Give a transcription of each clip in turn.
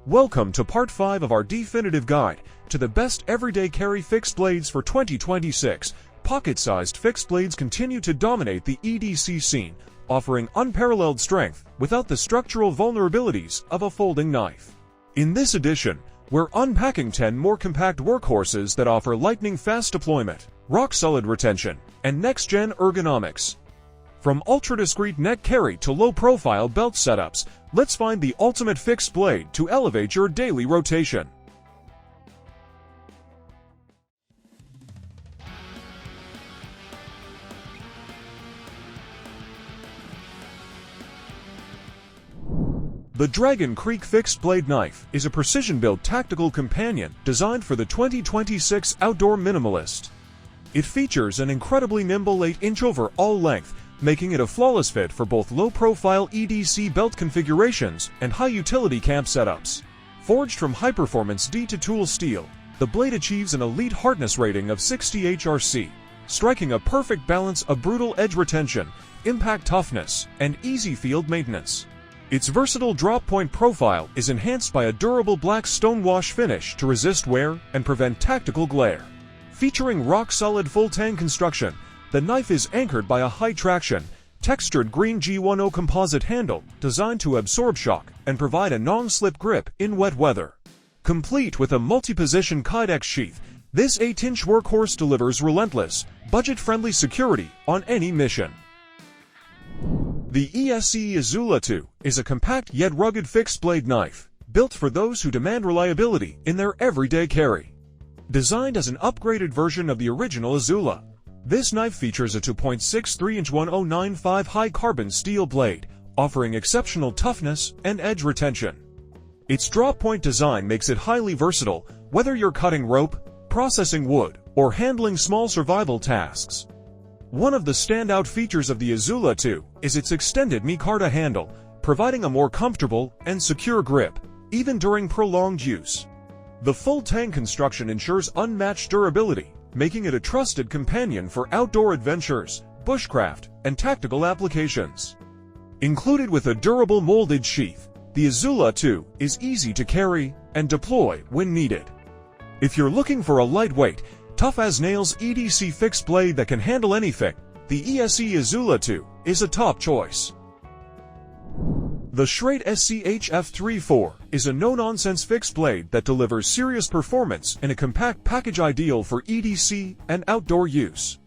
Welcome to part 5 of our definitive guide to the best everyday carry fixed blades for 2026. Pocket-sized fixed blades continue to dominate the EDC scene, offering unparalleled strength without the structural vulnerabilities of a folding knife. In this edition, we're unpacking 10 more compact workhorses that offer lightning-fast deployment, rock-solid retention, and next-gen ergonomics. From ultra-discreet neck carry to low-profile belt setups, let's find the ultimate fixed blade to elevate your daily rotation. The Dragon Creek Fixed Blade Knife is a precision-built tactical companion designed for the 2026 outdoor minimalist. It features an incredibly nimble 8-inch overall length, making it a flawless fit for both low-profile EDC belt configurations and high-utility camp setups. Forged from high-performance D2 steel, the blade achieves an elite hardness rating of 60 HRC, striking a perfect balance of brutal edge retention, impact toughness, and easy field maintenance. Its versatile drop-point profile is enhanced by a durable black stonewash finish to resist wear and prevent tactical glare. Featuring rock-solid full-tang construction, the knife is anchored by a high-traction, textured green G10 composite handle designed to absorb shock and provide a non-slip grip in wet weather. Complete with a multi-position Kydex sheath, this 8-inch workhorse delivers relentless, budget-friendly security on any mission. The ESEE Izula II is a compact yet rugged fixed-blade knife, built for those who demand reliability in their everyday carry. Designed as an upgraded version of the original Izula, this knife features a 2.63-inch 1095 high-carbon steel blade, offering exceptional toughness and edge retention. Its drop-point design makes it highly versatile, whether you're cutting rope, processing wood, or handling small survival tasks. One of the standout features of the Izula II is its extended micarta handle, providing a more comfortable and secure grip, even during prolonged use. The full-tang construction ensures unmatched durability, making it a trusted companion for outdoor adventures, bushcraft, and tactical applications. Included with a durable molded sheath, the Izula II is easy to carry and deploy when needed. If you're looking for a lightweight, tough-as-nails EDC fixed blade that can handle anything, the ESEE Izula II is a top choice. The Schrade SCHF34 is a no-nonsense fixed blade that delivers serious performance in a compact package ideal for EDC and outdoor use.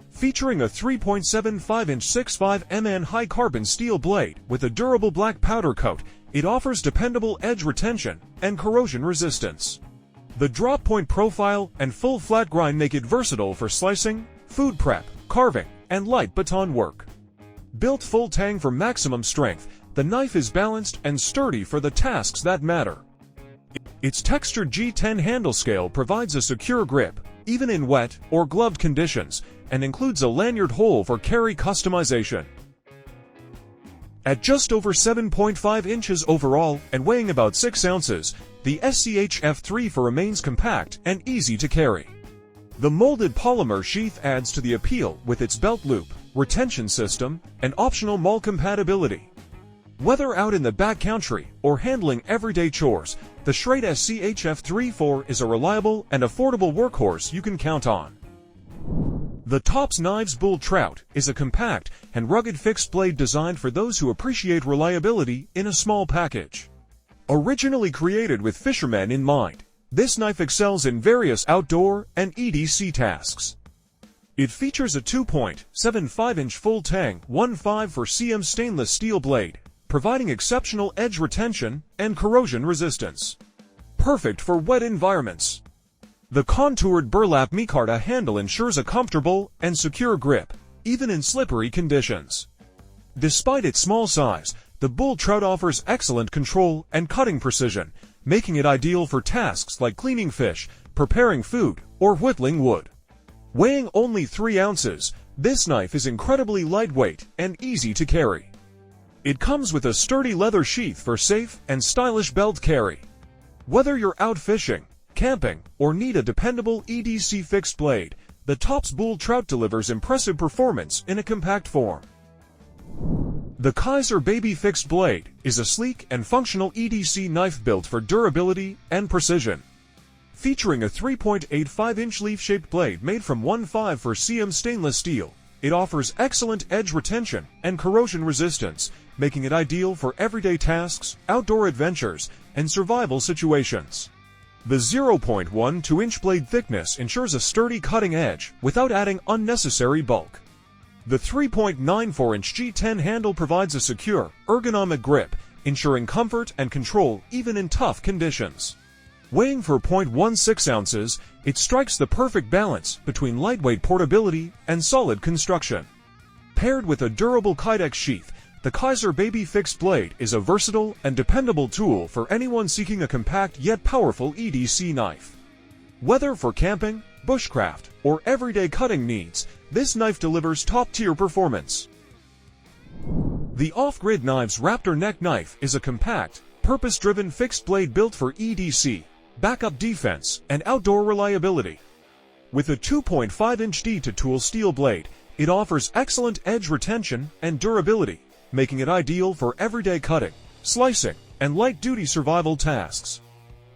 Featuring a 3.75-inch 6.5 mm high-carbon steel blade with a durable black powder coat, it offers dependable edge retention and corrosion resistance. The drop-point profile and full flat grind make it versatile for slicing, food prep, carving, and light baton work. Built full-tang for maximum strength, the knife is balanced and sturdy for the tasks that matter. Its textured G10 handle scale provides a secure grip, even in wet or gloved conditions, and includes a lanyard hole for carry customization. At just over 7.5 inches overall and weighing about 6 ounces, the SCHF34 remains compact and easy to carry. The molded polymer sheath adds to the appeal with its belt loop, retention system, and optional MAL compatibility. Whether out in the backcountry or handling everyday chores, the Schrade SCHF34 is a reliable and affordable workhorse you can count on. The Tops Knives Bull Trout is a compact and rugged fixed blade designed for those who appreciate reliability in a small package. Originally created with fishermen in mind, this knife excels in various outdoor and EDC tasks. It features a 2.75-inch full-tang 1.5 stainless steel blade, providing exceptional edge retention and corrosion resistance. Perfect for wet environments. The contoured burlap micarta handle ensures a comfortable and secure grip, even in slippery conditions. Despite its small size, the Bull Trout offers excellent control and cutting precision, making it ideal for tasks like cleaning fish, preparing food, or whittling wood. Weighing only 3 ounces, this knife is incredibly lightweight and easy to carry. It comes with a sturdy leather sheath for safe and stylish belt carry. Whether you're out fishing, camping, or need a dependable EDC fixed blade, the Tops Bull Trout delivers impressive performance in a compact form. The Kizer Baby Fixed Blade is a sleek and functional EDC knife built for durability and precision. Featuring a 3.85-inch leaf-shaped blade made from 1.5 stainless steel, it offers excellent edge retention and corrosion resistance, making it ideal for everyday tasks, outdoor adventures, and survival situations. The 0.12-inch blade thickness ensures a sturdy cutting edge without adding unnecessary bulk. The 3.94-inch G10 handle provides a secure, ergonomic grip, ensuring comfort and control even in tough conditions. Weighing 4.16 ounces, it strikes the perfect balance between lightweight portability and solid construction. Paired with a durable Kydex sheath, the Kizer Baby Fixed Blade is a versatile and dependable tool for anyone seeking a compact yet powerful EDC knife. Whether for camping, bushcraft, or everyday cutting needs, this knife delivers top-tier performance. The Off-Grid Knives Raptor neck knife is a compact, purpose-driven fixed blade built for EDC, backup defense, and outdoor reliability. With a 2.5-inch D-to-tool steel blade, it offers excellent edge retention and durability, making it ideal for everyday cutting, slicing, and light-duty survival tasks.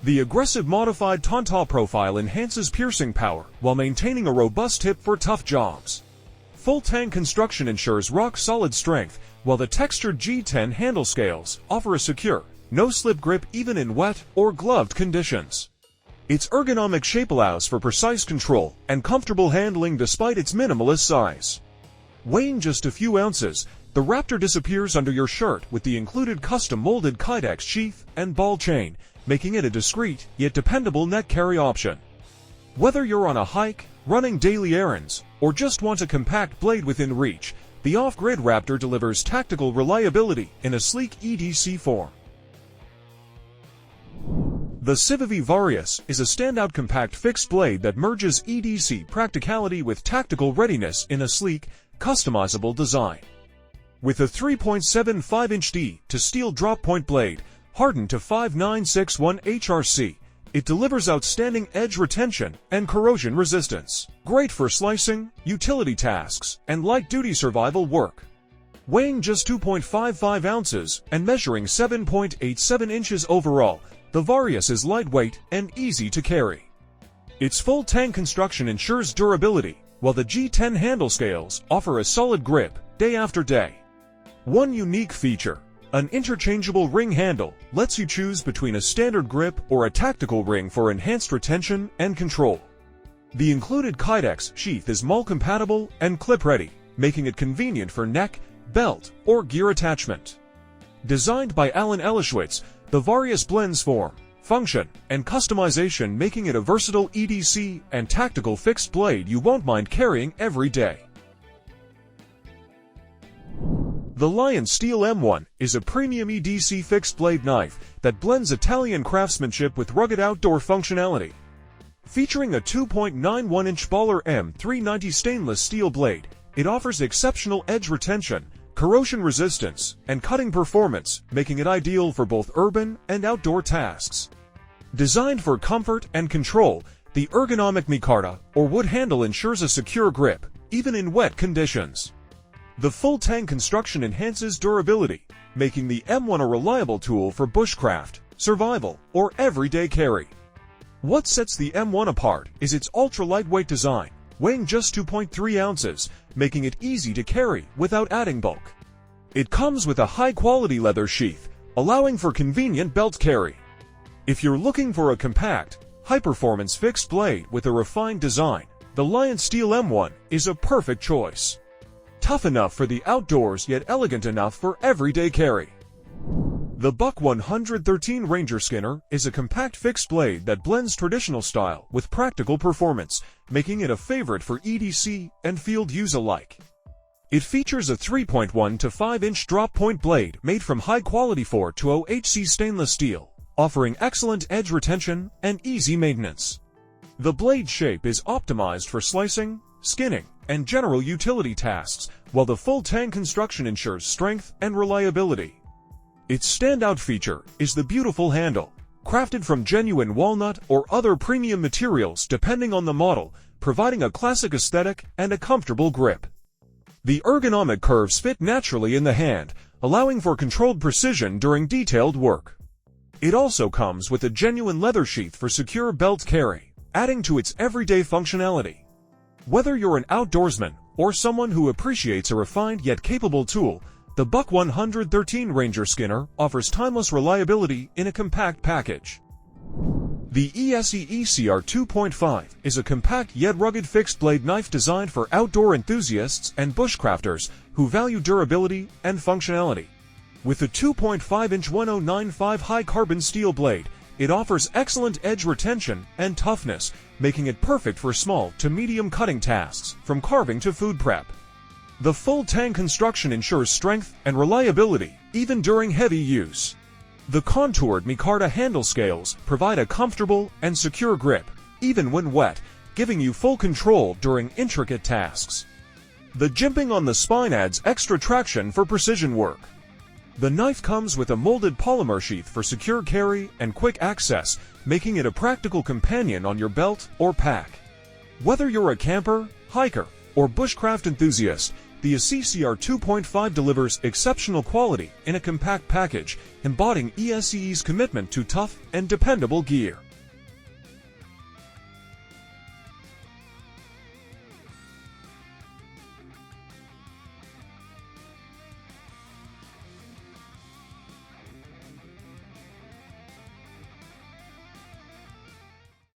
The aggressive modified Tonta profile enhances piercing power while maintaining a robust tip for tough jobs. Full-tang construction ensures rock-solid strength, while the textured G10 handle scales offer a secure, no-slip grip even in wet or gloved conditions. Its ergonomic shape allows for precise control and comfortable handling despite its minimalist size. Weighing just a few ounces, the Raptor disappears under your shirt with the included custom-molded Kydex sheath and ball chain, making it a discreet yet dependable neck carry option. Whether you're on a hike, running daily errands, or just want a compact blade within reach, the Off-Grid Raptor delivers tactical reliability in a sleek EDC form. The CIVIVI Varius is a standout compact fixed blade that merges EDC practicality with tactical readiness in a sleek, customizable design. With a 3.75-inch D-to-steel drop-point blade, hardened to 5961 HRC, it delivers outstanding edge retention and corrosion resistance. Great for slicing, utility tasks, and light-duty survival work. Weighing just 2.55 ounces and measuring 7.87 inches overall, the Varius is lightweight and easy to carry. Its full-tang construction ensures durability, while the G10 handle scales offer a solid grip day after day. One unique feature, an interchangeable ring handle, lets you choose between a standard grip or a tactical ring for enhanced retention and control. The included Kydex sheath is mall-compatible and clip-ready, making it convenient for neck, belt, or gear attachment. Designed by Alan Elischwitz, the Varius blends form, function, and customization, making it a versatile EDC and tactical fixed blade you won't mind carrying every day. The LionSteel M1 is a premium EDC fixed blade knife that blends Italian craftsmanship with rugged outdoor functionality. Featuring a 2.91-inch Baller M390 stainless steel blade, it offers exceptional edge retention, corrosion resistance, and cutting performance, making it ideal for both urban and outdoor tasks. Designed for comfort and control, the ergonomic micarta or wood handle ensures a secure grip, even in wet conditions. The full-tang construction enhances durability, making the M1 a reliable tool for bushcraft, survival, or everyday carry. What sets the M1 apart is its ultra-lightweight design, weighing just 2.3 ounces, making it easy to carry without adding bulk. It comes with a high-quality leather sheath, allowing for convenient belt carry. If you're looking for a compact, high-performance fixed blade with a refined design, the LionSteel M1 is a perfect choice. Tough enough for the outdoors yet elegant enough for everyday carry. The Buck 113 Ranger Skinner is a compact fixed blade that blends traditional style with practical performance, making it a favorite for EDC and field use alike. It features a 3.1 to 5-inch drop-point blade made from high-quality 420HC stainless steel, offering excellent edge retention and easy maintenance. The blade shape is optimized for slicing, skinning, and general utility tasks, while the full-tang construction ensures strength and reliability. Its standout feature is the beautiful handle, crafted from genuine walnut or other premium materials depending on the model, providing a classic aesthetic and a comfortable grip. The ergonomic curves fit naturally in the hand, allowing for controlled precision during detailed work. It also comes with a genuine leather sheath for secure belt carry, adding to its everyday functionality. Whether you're an outdoorsman or someone who appreciates a refined yet capable tool, the Buck 113 Ranger Skinner offers timeless reliability in a compact package. The ESEE Izula 2.5 is a compact yet rugged fixed-blade knife designed for outdoor enthusiasts and bushcrafters who value durability and functionality. With a 2.5-inch 1095 high-carbon steel blade, it offers excellent edge retention and toughness, making it perfect for small to medium cutting tasks, from carving to food prep. The full tang construction ensures strength and reliability, even during heavy use. The contoured micarta handle scales provide a comfortable and secure grip, even when wet, giving you full control during intricate tasks. The jimping on the spine adds extra traction for precision work. The knife comes with a molded polymer sheath for secure carry and quick access, making it a practical companion on your belt or pack. Whether you're a camper, hiker, or bushcraft enthusiast, the Izula 2.5 delivers exceptional quality in a compact package, embodying ESEE's commitment to tough and dependable gear.